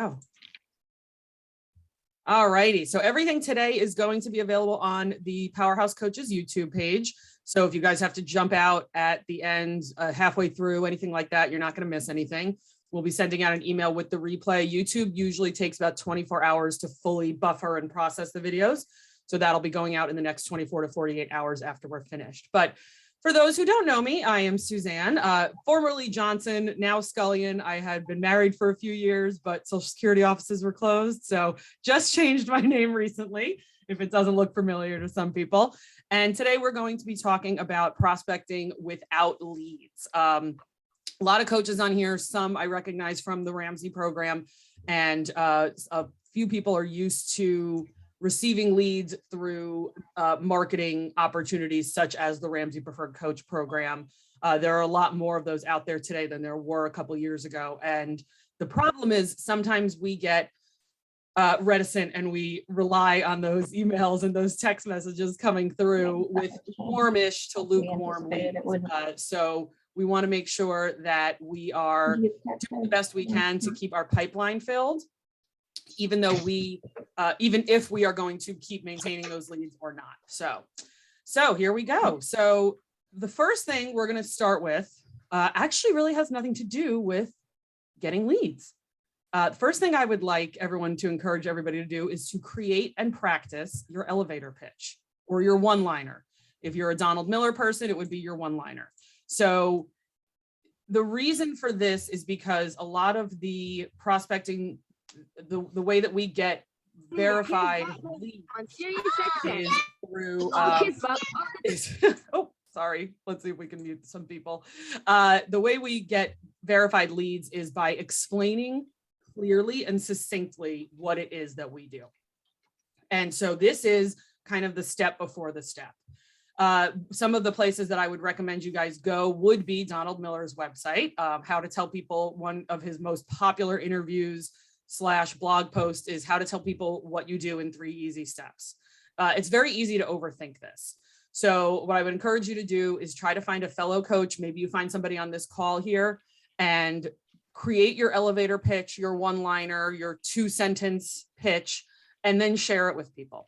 Oh. All righty. So everything today is going to be available on the Powerhouse Coaches YouTube page. So if you guys have to jump out at the end, halfway through, anything like that, you're not going to miss anything. We'll be sending out an email with the replay. YouTube usually takes about 24 hours to fully buffer and process the videos. So that'll be going out in the next 24 to 48 hours after we're finished. But for those who don't know me, I am Suzanne, formerly Johnson, now Scullion. I had been married for a few years, but Social Security offices were closed. So just changed my name recently, if it doesn't look familiar to some people. And today we're going to be talking about prospecting without leads. A lot of coaches on here, some I recognize from the Ramsey program, and a few people are used to receiving leads through marketing opportunities such as the Ramsey Preferred Coach program. There are a lot more of those out there today than there were a couple years ago. And the problem is sometimes we get reticent and we rely on those emails and those text messages coming through with warmish to lukewarm leads. So we want to make sure that we are doing the best we can to keep our pipeline filled, even though even if we are going to keep maintaining those leads or not. So here we go. So the first thing we're going to start with actually really has nothing to do with getting leads. The first thing I would like everyone to encourage everybody to do is to create and practice your elevator pitch or your one-liner. If you're a Donald Miller person, it would be your one-liner. So the reason for this is because a lot of the prospecting, the way that we get verified leads is through, oh, sorry. Let's see if we can mute some people. The way we get verified leads is by explaining clearly and succinctly what it is that we do. And so this is kind of the step before the step. Some of the places that I would recommend you guys go would be Donald Miller's website. How to Tell People, one of his most popular interviews / blog post is How to Tell People What You Do in 3 Easy Steps. It's very easy to overthink this. So what I would encourage you to do is try to find a fellow coach. Maybe you find somebody on this call here and create your elevator pitch, your one-liner, your 2-sentence pitch, and then share it with people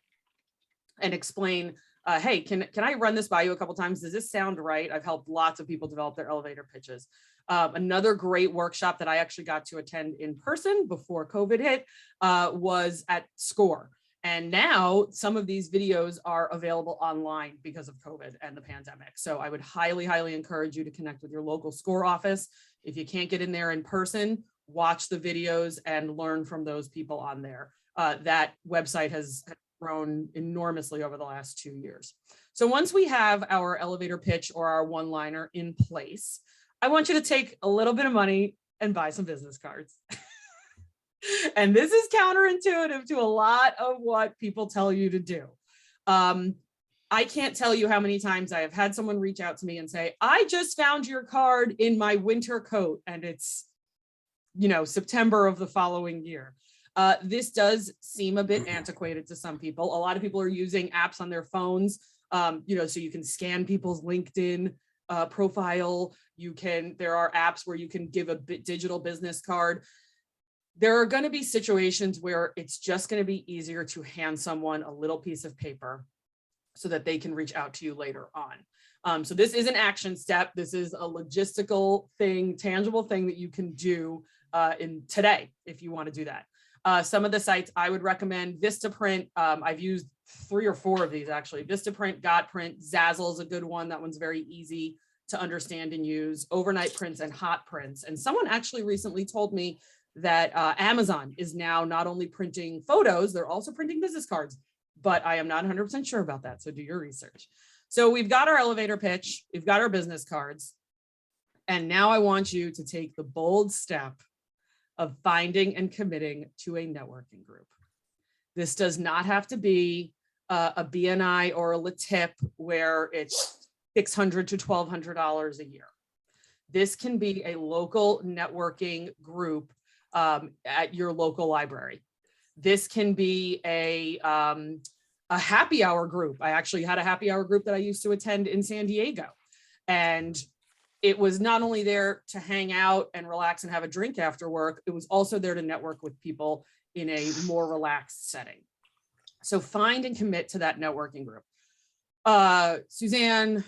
and explain, hey, can I run this by you a couple times? Does this sound right? I've helped lots of people develop their elevator pitches. Another great workshop that I actually got to attend in person before COVID hit was at SCORE. And now some of these videos are available online because of COVID and the pandemic. So I would highly, highly encourage you to connect with your local SCORE office. If you can't get in there in person, watch the videos and learn from those people on there. That website has grown enormously over the last 2 years. So once we have our elevator pitch or our one-liner in place, I want you to take a little bit of money and buy some business cards. And this is counterintuitive to a lot of what people tell you to do. I can't tell you how many times I have had someone reach out to me and say, I just found your card in my winter coat and it's, September of the following year. This does seem a bit antiquated to some people. A lot of people are using apps on their phones, so you can scan people's LinkedIn profile. There are apps where you can give a digital business card. There are going to be situations where it's just going to be easier to hand someone a little piece of paper so that they can reach out to you later on. So this is an action step. This is a logistical thing, tangible thing that you can do in today if you want to do that. Some of the sites I would recommend, Vistaprint. I've used 3 or 4 of these actually. Vistaprint, Gotprint, Zazzle is a good one. That one's very easy to understand and use. Overnight Prints and Hot Prints. And someone actually recently told me that Amazon is now not only printing photos, they're also printing business cards, but I am not 100% sure about that. So do your research. So we've got our elevator pitch, we've got our business cards. And now I want you to take the bold step of finding and committing to a networking group. This does not have to be a BNI or a LATIP where it's $600 to $1,200 a year. This can be a local networking group at your local library. This can be a happy hour group. I actually had a happy hour group that I used to attend in San Diego. And it was not only there to hang out and relax and have a drink after work, it was also there to network with people in a more relaxed setting. So find and commit to that networking group. Suzanne,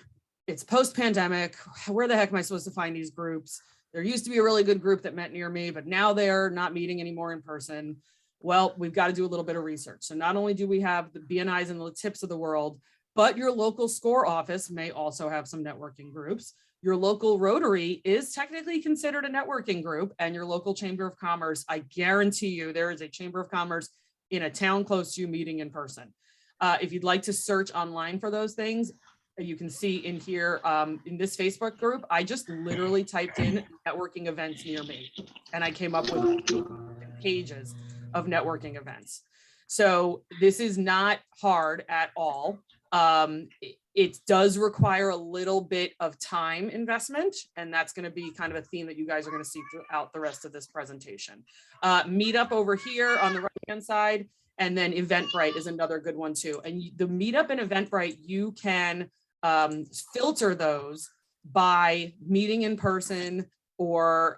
it's post-pandemic. Where the heck am I supposed to find these groups? There used to be a really good group that met near me, but now they're not meeting anymore in person. Well, we've got to do a little bit of research. So not only do we have the BNIs and the tips of the world, but your local SCORE office may also have some networking groups. Your local Rotary is technically considered a networking group, and your local Chamber of Commerce, I guarantee you there is a Chamber of Commerce in a town close to you meeting in person. If you'd like to search online for those things, you can see in here, in this Facebook group, I just literally typed in networking events near me, and I came up with pages of networking events. So this is not hard at all. It does require a little bit of time investment, and that's going to be kind of a theme that you guys are going to see throughout the rest of this presentation. Meetup over here on the right-hand side, and then Eventbrite is another good one too. And the Meetup and Eventbrite, you can filter those by meeting in person or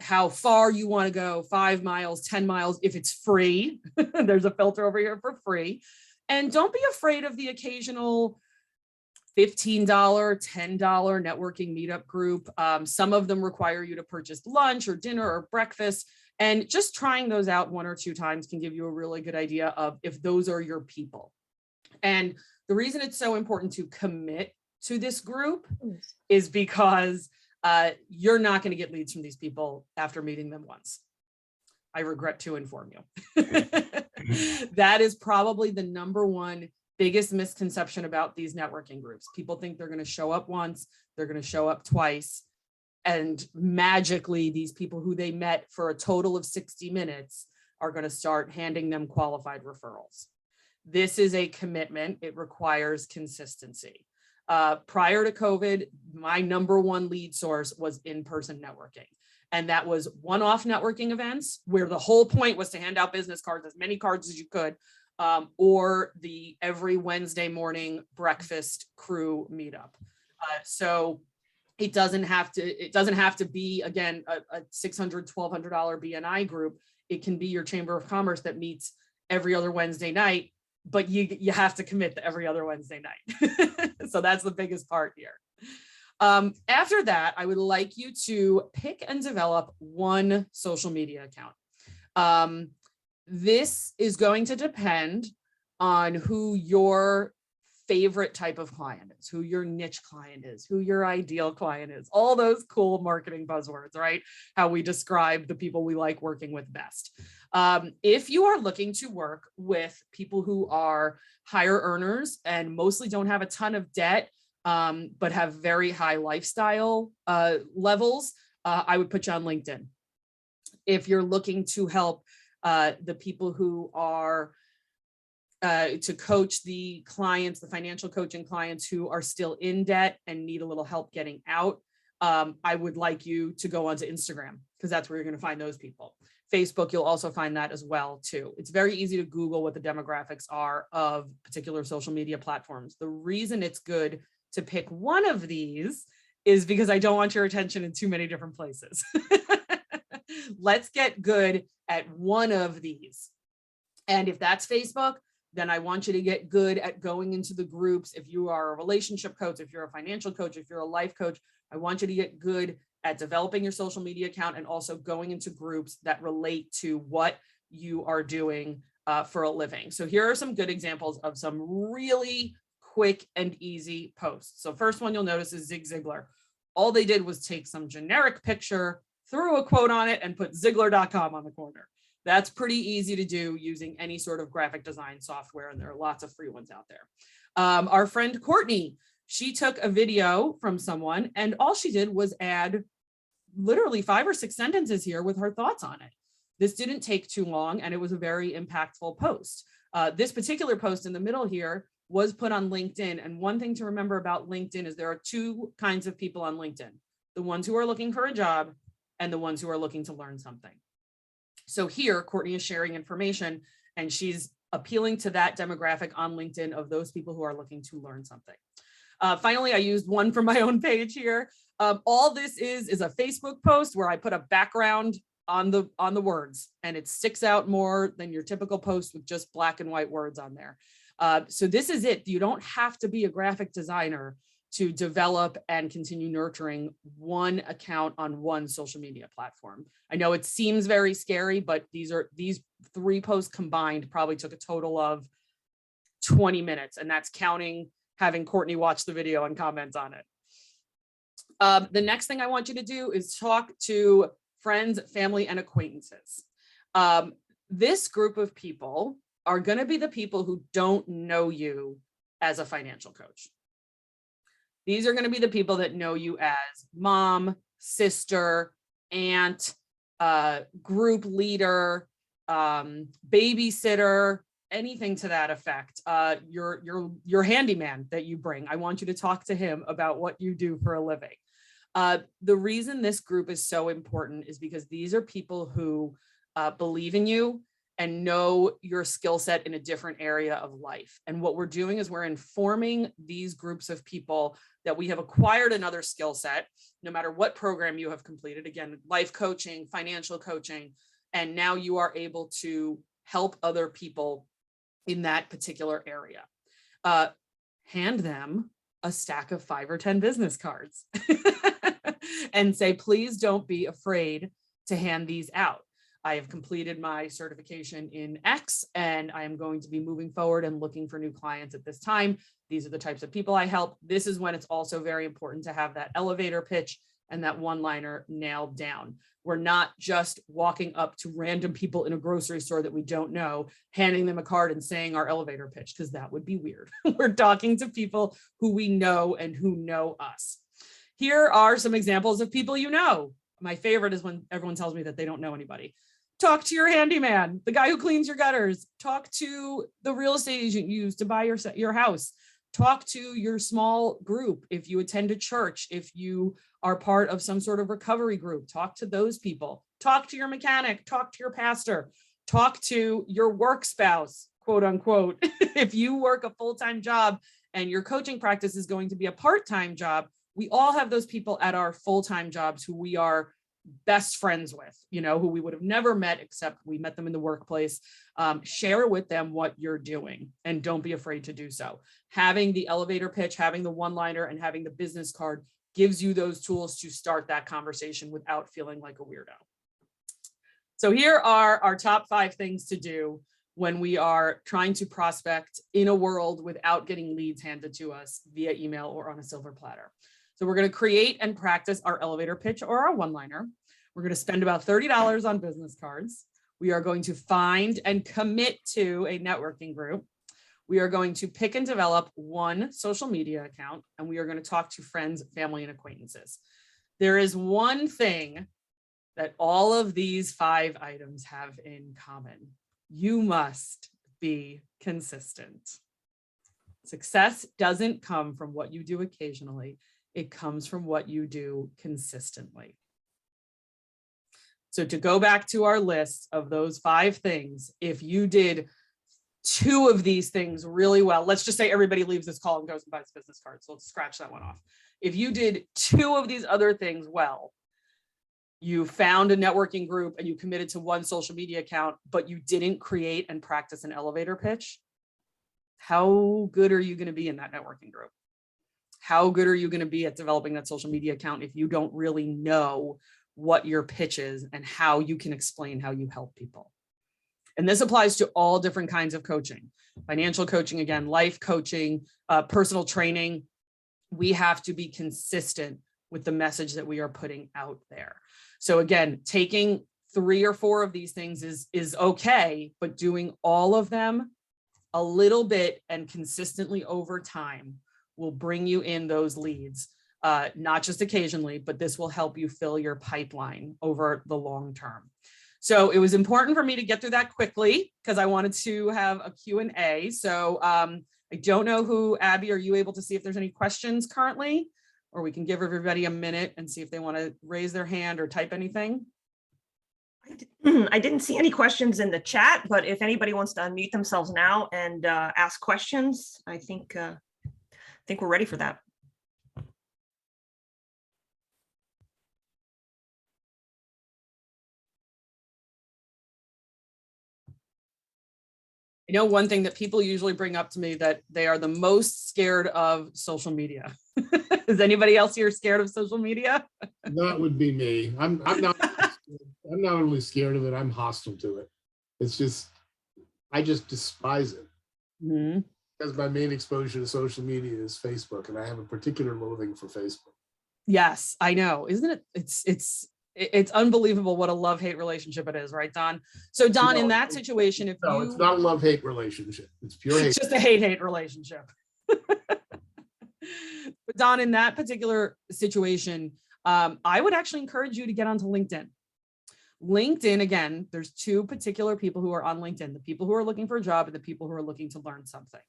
how far you want to go, 5 miles, 10 miles, if it's free. There's a filter over here for free. And don't be afraid of the occasional $15, $10 networking meetup group. Some of them require you to purchase lunch or dinner or breakfast. And just trying those out 1 or 2 times can give you a really good idea of if those are your people. And the reason it's so important to commit to this group is because you're not going to get leads from these people after meeting them once. I regret to inform you. That is probably the #1 biggest misconception about these networking groups. People think they're going to show up once, they're going to show up twice, and magically these people who they met for a total of 60 minutes are going to start handing them qualified referrals. This is a commitment. It requires consistency. Prior to COVID, my #1 lead source was in-person networking. And that was one-off networking events where the whole point was to hand out business cards, as many cards as you could, or the every Wednesday morning breakfast crew meetup. So it doesn't have to be, again, a $600, $1,200 BNI group. It can be your Chamber of Commerce that meets every other Wednesday night, but you have to commit to every other Wednesday night. So that's the biggest part here. After that, I would like you to pick and develop one social media account. This is going to depend on who your favorite type of client is, who your niche client is, who your ideal client is, all those cool marketing buzzwords, right? How we describe the people we like working with best. If you are looking to work with people who are higher earners and mostly don't have a ton of debt, but have very high lifestyle levels, I would put you on LinkedIn. If you're looking to help the people who are to coach the clients, the financial coaching clients who are still in debt and need a little help getting out, I would like you to go onto Instagram, because that's where you're going to find those people. Facebook, you'll also find that as well too. It's very easy to Google what the demographics are of particular social media platforms. The reason it's good to pick one of these is because I don't want your attention in too many different places. Let's get good at one of these. And if that's Facebook, then I want you to get good at going into the groups. If you are a relationship coach, if you're a financial coach, if you're a life coach, I want you to get good at developing your social media account and also going into groups that relate to what you are doing for a living. So here are some good examples of some really quick and easy posts. So first one you'll notice is Zig Ziglar. All they did was take some generic picture, threw a quote on it, and put Ziglar.com on the corner. That's pretty easy to do using any sort of graphic design software, and there are lots of free ones out there. Our friend Courtney, she took a video from someone, and all she did was add literally 5 or 6 sentences here with her thoughts on it. This didn't take too long, and it was a very impactful post. This particular post in the middle here was put on LinkedIn. And one thing to remember about LinkedIn is there are 2 kinds of people on LinkedIn: the ones who are looking for a job and the ones who are looking to learn something. So here, Courtney is sharing information, and she's appealing to that demographic on LinkedIn of those people who are looking to learn something. Finally, I used one from my own page here. All this is a Facebook post where I put a background on the words, and it sticks out more than your typical post with just black and white words on there. So this is it. You don't have to be a graphic designer to develop and continue nurturing one account on one social media platform. I know it seems very scary, but these 3 posts combined probably took a total of 20 minutes, and that's counting having Courtney watch the video and comment on it. The next thing I want you to do is talk to friends, family, and acquaintances. This group of people are going to be the people who don't know you as a financial coach. These are going to be the people that know you as mom, sister, aunt, group leader, babysitter, anything to that effect. Your handyman that you bring. I want you to talk to him about what you do for a living. The reason this group is so important is because these are people who believe in you and know your skill set in a different area of life. And what we're doing is we're informing these groups of people that we have acquired another skill set, no matter what program you have completed, again, life coaching, financial coaching, and now you are able to help other people in that particular area. Hand them a stack of 5 or 10 business cards and say, please don't be afraid to hand these out. I have completed my certification in X, and I am going to be moving forward and looking for new clients at this time. These are the types of people I help. This is when it's also very important to have that elevator pitch and that one-liner nailed down. We're not just walking up to random people in a grocery store that we don't know, handing them a card and saying our elevator pitch, because that would be weird. We're talking to people who we know and who know us. Here are some examples of people you know. My favorite is when everyone tells me that they don't know anybody. Talk to your handyman, the guy who cleans your gutters. Talk to the real estate agent you use to buy your house. Talk to your small group. If you attend a church, if you are part of some sort of recovery group, talk to those people. Talk to your mechanic, talk to your pastor, talk to your work spouse, quote unquote. If you work a full-time job and your coaching practice is going to be a part-time job, we all have those people at our full-time jobs who we are best friends with, who we would have never met except we met them in the workplace. Share with them what you're doing and don't be afraid to do so. Having the elevator pitch, having the one-liner, and having the business card gives you those tools to start that conversation without feeling like a weirdo. So here are our top 5 things to do when we are trying to prospect in a world without getting leads handed to us via email or on a silver platter. So we're going to create and practice our elevator pitch or our one-liner. We're going to spend about $30 on business cards. We are going to find and commit to a networking group. We are going to pick and develop one social media account, and we are going to talk to friends, family, and acquaintances. There is one thing that all of these 5 items have in common. You must be consistent. Success doesn't come from what you do occasionally. It comes from what you do consistently. So to go back to our list of those 5 things, if you did 2 of these things really well, let's just say everybody leaves this call and goes and buys business cards. So let's scratch that one off. If you did 2 of these other things well, you found a networking group and you committed to one social media account, but you didn't create and practice an elevator pitch, how good are you going to be in that networking group? How good are you going to be at developing that social media account if you don't really know what your pitch is and how you can explain how you help people? And this applies to all different kinds of coaching, financial coaching, again, life coaching, personal training. We have to be consistent with the message that we are putting out there. So again, taking 3 or 4 of these things is okay, but doing all of them a little bit and consistently over time will bring you in those leads, not just occasionally, but this will help you fill your pipeline over the long term. So it was important for me to get through that quickly because I wanted to have a Q&A. So I don't know who, Abby, are you able to see if there's any questions currently? Or we can give everybody a minute and see if they want to raise their hand or type anything. I didn't see any questions in the chat, but if anybody wants to unmute themselves now and ask questions, I think we're ready for that. You know, one thing that people usually bring up to me that they are the most scared of social media. Is anybody else here scared of social media? That would be me. I'm not only scared of it, I'm hostile to it. It's just, I just despise it. Mm-hmm. Because my main exposure to social media is Facebook, and I have a particular loathing for Facebook. Yes, I know. Isn't it? It's unbelievable what a love-hate relationship it is, right, Don? So Don, No, in that situation, if no, you, it's not a love-hate relationship. It's pure hate. it's just a hate-hate relationship. But Don, in that particular situation, I would actually encourage you to get onto LinkedIn. LinkedIn, again, there's two particular people who are on LinkedIn, the people who are looking for a job and the people who are looking to learn something.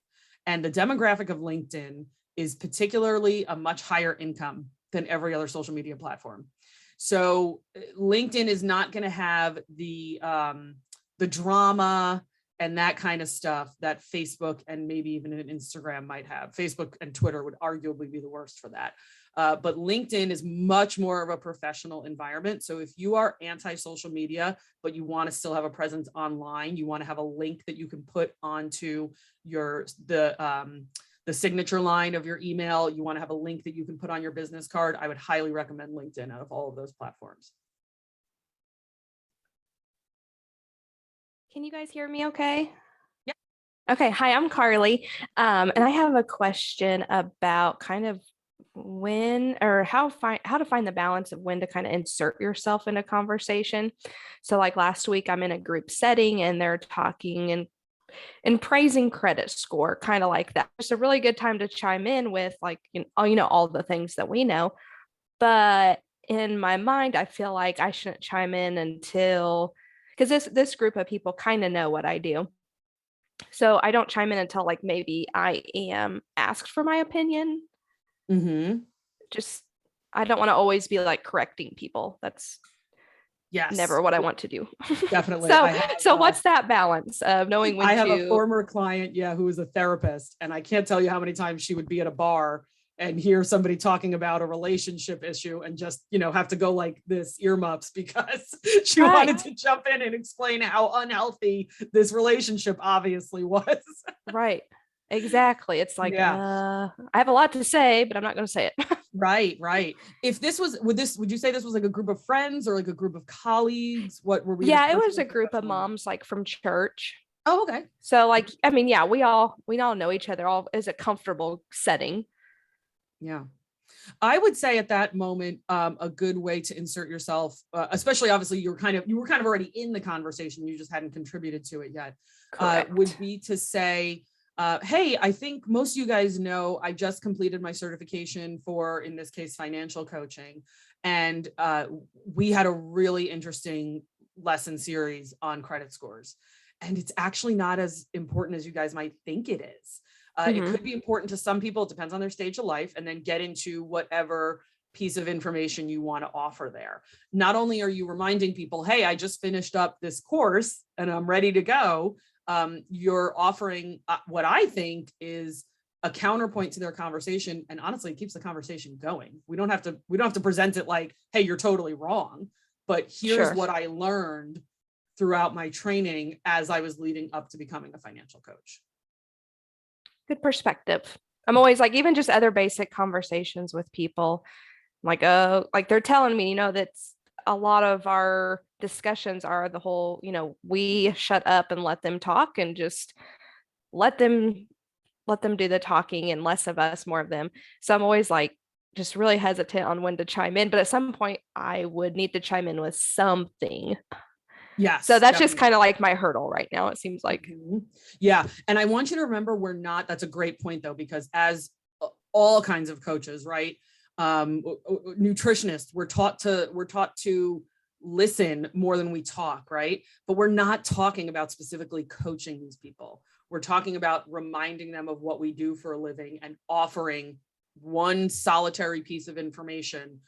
And the demographic of LinkedIn is particularly a much higher income than every other social media platform. So LinkedIn is not going to have the drama and that kind of stuff that Facebook and maybe even an Instagram might have. Facebook and Twitter would arguably be the worst for that. But LinkedIn is much more of a professional environment. So if you are anti-social media, but you want to still have a presence online, you want to have a link that you can put onto the signature line of your email, you want to have a link that you can put on your business card, I would highly recommend LinkedIn out of all of those platforms. Can you guys hear me okay? Yeah. Okay. Hi, I'm Carly. And I have a question about kind of when or how to find the balance of when to kind of insert yourself in a conversation. So like last week, I'm in a group setting and they're talking and praising credit score, kind of like that. It's a really good time to chime in with like, all the things that we know. But in my mind, I feel like I shouldn't chime in until, because this group of people kind of know what I do. So I don't chime in until like maybe I am asked for my opinion. Mm-hmm. Just, I don't want to always be like correcting people. That's never what I want to do. Definitely. So what's that balance of knowing when I have a former client, who was a therapist, and I can't tell you how many times she would be at a bar and hear somebody talking about a relationship issue and just, have to go like this earmuffs because she wanted to jump in and explain how unhealthy this relationship obviously was. Right. Exactly. It's like, I have a lot to say, but I'm not going to say it. Right. If this was, would you say this was like a group of friends or like a group of colleagues? What were we? Yeah, it was a group of moms like from church. Oh, okay. So like, I mean, yeah, we all know each other. All is a comfortable setting. Yeah. I would say at that moment, a good way to insert yourself, especially obviously you were kind of already in the conversation, you just hadn't contributed to it yet, would be to say, hey, I think most of you guys know I just completed my certification for, in this case, financial coaching. And we had a really interesting lesson series on credit scores. And it's actually not as important as you guys might think it is. It could be important to some people. It depends on their stage of life, and then get into whatever piece of information you want to offer there. Not only are you reminding people, hey, I just finished up this course and I'm ready to go. You're offering what I think is a counterpoint to their conversation. And honestly, it keeps the conversation going. We don't have to present it like, hey, you're totally wrong, but here's what I learned throughout my training as I was leading up to becoming a financial coach. Good perspective. I'm always like, even just other basic conversations with people, like, like they're telling me, that's a lot of our discussions are the whole, we shut up and let them talk and just let them do the talking and less of us, more of them. So I'm always like, just really hesitant on when to chime in, but at some point I would need to chime in with something. Yes. So that's just kind of like my hurdle right now, it seems like. Yeah. And I want you to remember, that's a great point though, because as all kinds of coaches, right? Nutritionists, we're taught to listen more than we talk, right? But we're not talking about specifically coaching these people. We're talking about reminding them of what we do for a living and offering one solitary piece of information,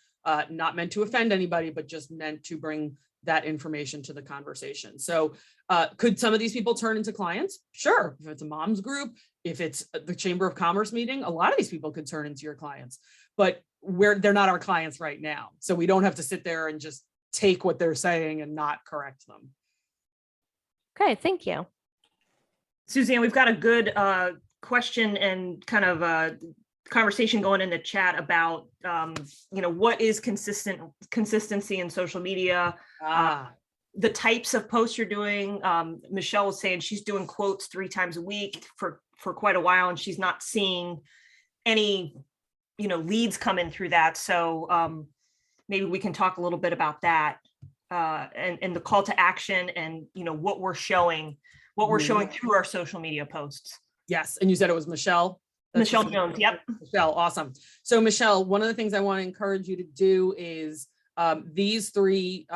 not meant to offend anybody, but just meant to bring that information to the conversation. So could some of these people turn into clients? Sure. If it's a mom's group, if it's the Chamber of Commerce meeting, a lot of these people could turn into your clients, but they're not our clients right now. So we don't have to sit there and just take what they're saying and not correct them. Okay, thank you. Suzanne, we've got a good question and kind of conversation going in the chat about, what is consistency in social media, the types of posts you're doing. Michelle was saying she's doing quotes 3 times a week for quite a while, and she's not seeing any, leads come in through that. So maybe we can talk a little bit about that and the call to action and, what we're showing through our social media posts. Yes. And you said it was Michelle? Michelle Jones. Yep. Michelle. Awesome. So Michelle, one of the things I want to encourage you to do is these 3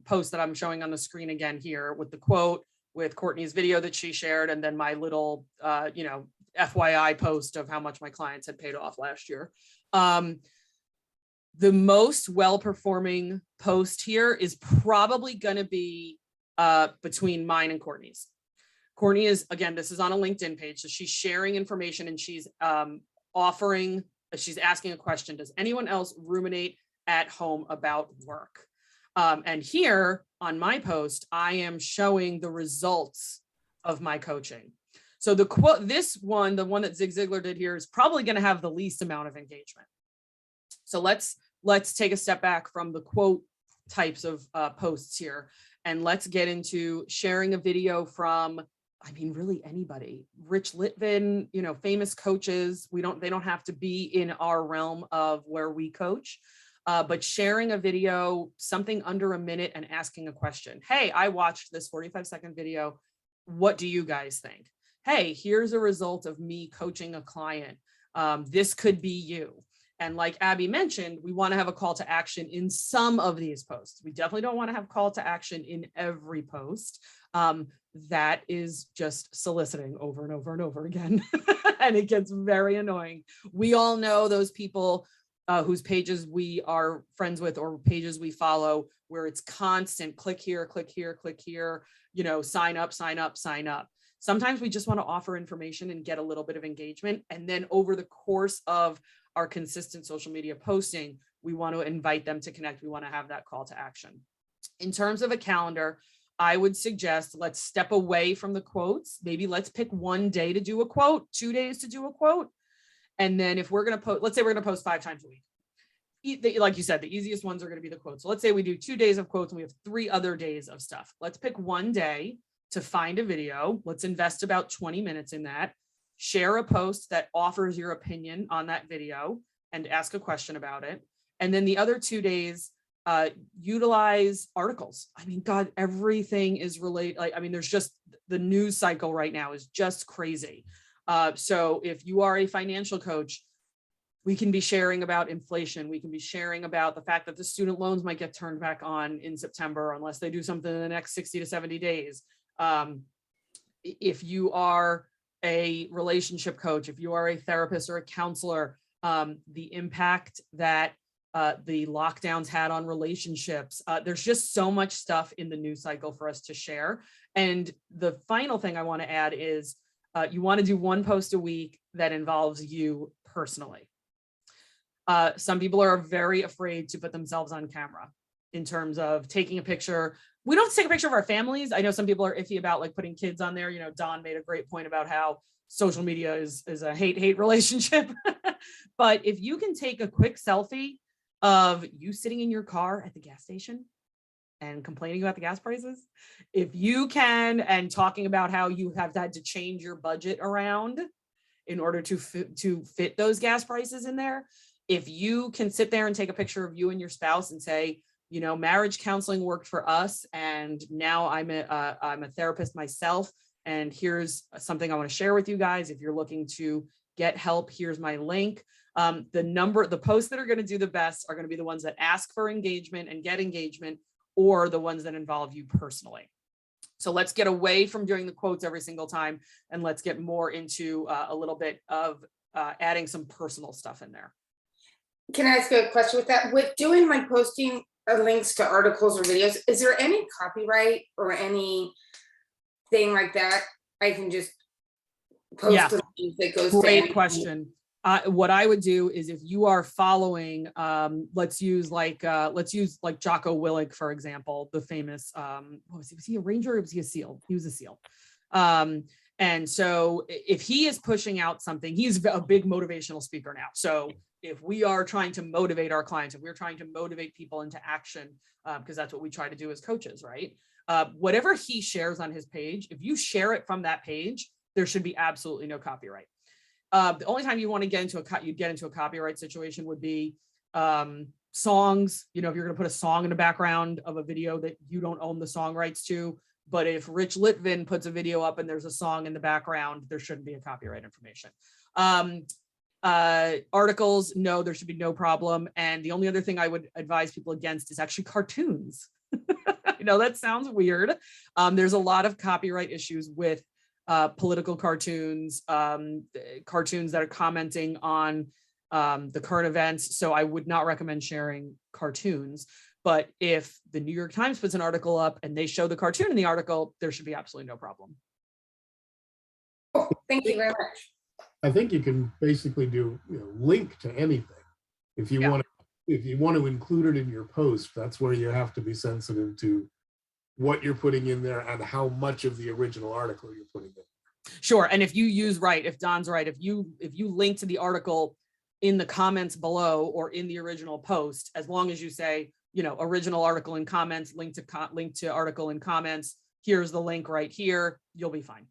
posts that I'm showing on the screen again here with the quote, with Courtney's video that she shared, and then my little, FYI post of how much my clients had paid off last year. The most well-performing post here is probably going to be between mine and Courtney's. Courtney is, again, this is on a LinkedIn page. So she's sharing information and she's she's asking a question. Does anyone else ruminate at home about work? And here on my post, I am showing the results of my coaching. So the quote, the one that Zig Ziglar did here is probably going to have the least amount of engagement. So let's take a step back from the quote types of posts here, and let's get into sharing a video from, really anybody. Rich Litvin, famous coaches. They don't have to be in our realm of where we coach, but sharing a video, something under a minute, and asking a question. Hey, I watched this 45-second video. What do you guys think? Hey, here's a result of me coaching a client. This could be you. And like Abby mentioned, we want to have a call to action in some of these posts. We definitely don't want to have call to action in every post. That is just soliciting over and over and over again. And it gets very annoying. We all know those people whose pages we are friends with or pages we follow, where it's constant click here, click here, click here, sign up, sign up, sign up. Sometimes we just want to offer information and get a little bit of engagement. And then over the course of our consistent social media posting, we want to invite them to connect. We want to have that call to action. In terms of a calendar, I would suggest let's step away from the quotes. Maybe let's pick 1 day to do a quote, 2 days to do a quote. And then if we're going to post, let's say we're going to post 5 times a week. Like you said, the easiest ones are going to be the quotes. So let's say we do 2 days of quotes and we have 3 other days of stuff. Let's pick 1 day to find a video. Let's invest about 20 minutes in that. Share a post that offers your opinion on that video and ask a question about it. And then the other 2 days, utilize articles. God, everything is related. There's just the news cycle right now is just crazy. So if you are a financial coach, we can be sharing about inflation. We can be sharing about the fact that the student loans might get turned back on in September unless they do something in the next 60 to 70 days. If you are a relationship coach, if you are a therapist or a counselor, the impact that the lockdowns had on relationships. There's just so much stuff in the news cycle for us to share. And the final thing I want to add is you want to do 1 post a week that involves you personally. Some people are very afraid to put themselves on camera in terms of taking a picture. We don't take a picture of our families. I know some people are iffy about like putting kids on there. Don made a great point about how social media is a hate relationship. But if you can take a quick selfie of you sitting in your car at the gas station and complaining about the gas prices, if you can, and talking about how you have had to change your budget around in order to fit those gas prices in there, if you can sit there and take a picture of you and your spouse and say, marriage counseling worked for us, and now I'm a therapist myself, and here's something I want to share with you guys. If you're looking to get help, here's my link. The posts that are going to do the best are going to be the ones that ask for engagement and get engagement, or the ones that involve you personally. So let's get away from doing the quotes every single time, and let's get more into a little bit of adding some personal stuff in there. Can I ask you a question with that? With doing my posting links to articles or videos, is there any copyright or anything like that I can just post the link that goes to? Great question. What I would do is, if you are following, let's use Jocko Willink, for example, the famous, was he a ranger or was he a SEAL? He was a SEAL. And so if he is pushing out something, he's a big motivational speaker now. So if we are trying to motivate our clients, if we're trying to motivate people into action, because that's what we try to do as coaches, right? Whatever he shares on his page, if you share it from that page, there should be absolutely no copyright. The only time you want to get into a copyright situation would be songs. You know, if you're going to put a song in the background of a video that you don't own the song rights to. But if Rich Litvin puts a video up and there's a song in the background, there shouldn't be a copyright information. Articles, no, there should be no problem. And the only other thing I would advise people against is actually cartoons. I know that sounds weird. There's a lot of copyright issues with political cartoons, cartoons that are commenting on the current events. So I would not recommend sharing cartoons. But if the New York Times puts an article up and they show the cartoon in the article, there should be absolutely no problem. Oh, thank you very much. I think you can basically do, link to anything. If you want to include it in your post, that's where you have to be sensitive to what you're putting in there and how much of the original article you're putting in. Sure. And if you use if Don's right, if you link to the article in the comments below or in the original post, as long as you say, original article in comments, link to article in comments, here's the link right here, you'll be fine.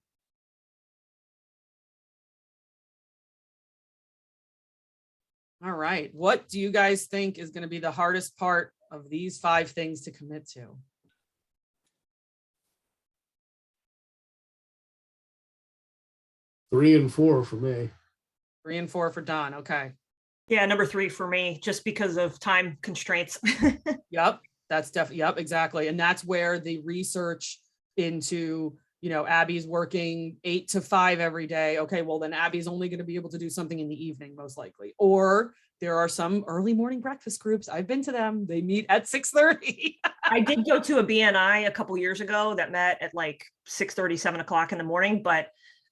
All right. What do you guys think is going to be the hardest part of these 5 things to commit to? Three and four for me. 3 and 4 for Don. Okay. Yeah, number 3 for me, just because of time constraints. Yep. That's definitely, yep, exactly. And that's where the research into, Abby's working 8 to 5 every day. Okay, well then Abby's only going to be able to do something in the evening, most likely. Or there are some early morning breakfast groups. I've been to them. They meet at 6:30. I did go to a BNI a couple years ago that met at like 6:30, 7 o'clock in the morning, but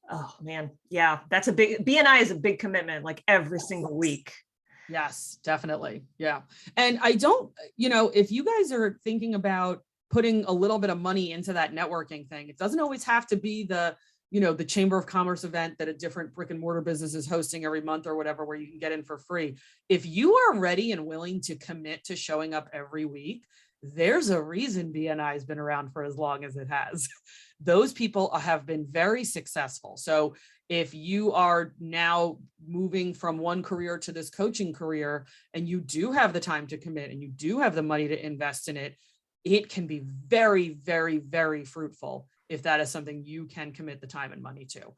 oh man, yeah, that's a big, BNI is a big commitment, like every single week. Yes, definitely. Yeah. And I don't, if you guys are thinking about putting a little bit of money into that networking thing, it doesn't always have to be the Chamber of Commerce event that a different brick and mortar business is hosting every month or whatever, where you can get in for free. If you are ready and willing to commit to showing up every week, there's a reason BNI has been around for as long as it has. Those people have been very successful. So if you are now moving from one career to this coaching career, and you do have the time to commit and you do have the money to invest in it, it can be very, very, very fruitful if that is something you can commit the time and money to.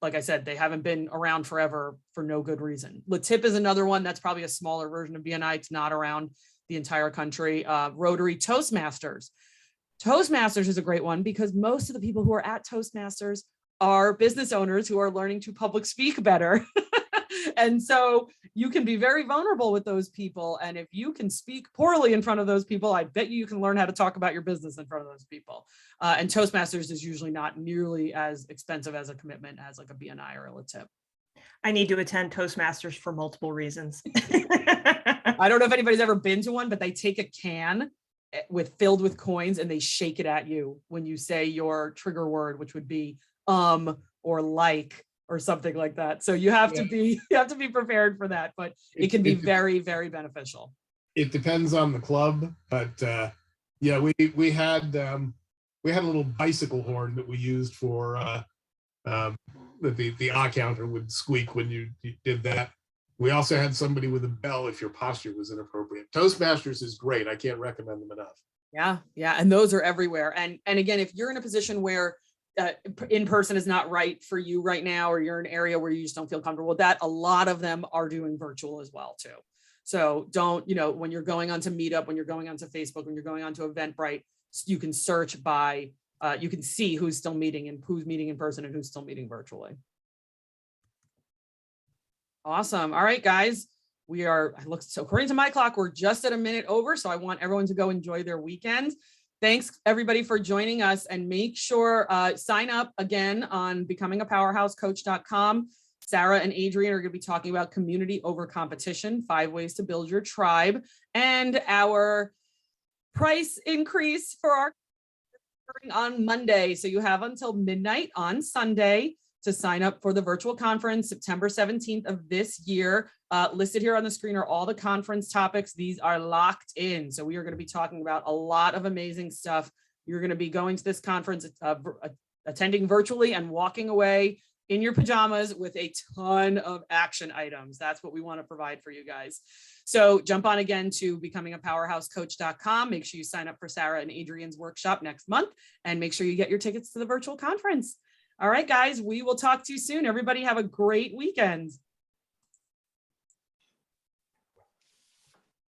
Like I said, they haven't been around forever for no good reason. LaTip is another one that's probably a smaller version of BNI. It's not around the entire country. Rotary Toastmasters. Toastmasters is a great one because most of the people who are at Toastmasters are business owners who are learning to public speak better. And so you can be very vulnerable with those people. And if you can speak poorly in front of those people, I bet you can learn how to talk about your business in front of those people. And Toastmasters is usually not nearly as expensive as a commitment as like a BNI or a LaTip. I need to attend Toastmasters for multiple reasons. I don't know if anybody's ever been to one, but they take a can filled with coins and they shake it at you when you say your trigger word, which would be or like or something like that. So you have to be prepared for that, but it can be very, very beneficial. It depends on the club, but yeah, we had a little bicycle horn that we used for the ah counter would squeak when you did that. We also had somebody with a bell if your posture was inappropriate. Toastmasters is great. I can't recommend them enough. Yeah. And those are everywhere. And again, if you're in a position where in person is not right for you right now, or you're in an area where you just don't feel comfortable with that, a lot of them are doing virtual as well too. So don't, when you're going onto Meetup, when you're going onto Facebook, when you're going onto Eventbrite, you can search by, you can see who's still meeting and who's meeting in person and who's still meeting virtually. Awesome. All right, guys, so according to my clock, we're just at a minute over. So I want everyone to go enjoy their weekend. Thanks everybody for joining us, and make sure sign up again on becomingapowerhousecoach.com. Sarah and Adrian are going to be talking about community over competition, 5 ways to build your tribe, and our price increase for our on Monday. So you have until midnight on Sunday to sign up for the virtual conference, September 17th of this year. Listed here on the screen are all the conference topics. These are locked in. So we are going to be talking about a lot of amazing stuff. You're going to be going to this conference, attending virtually and walking away in your pajamas with a ton of action items. That's what we want to provide for you guys. So jump on again to becomingapowhousecoach.com. Make sure you sign up for Sarah and Adrian's workshop next month, and make sure you get your tickets to the virtual conference. All right, guys, we will talk to you soon. Everybody have a great weekend.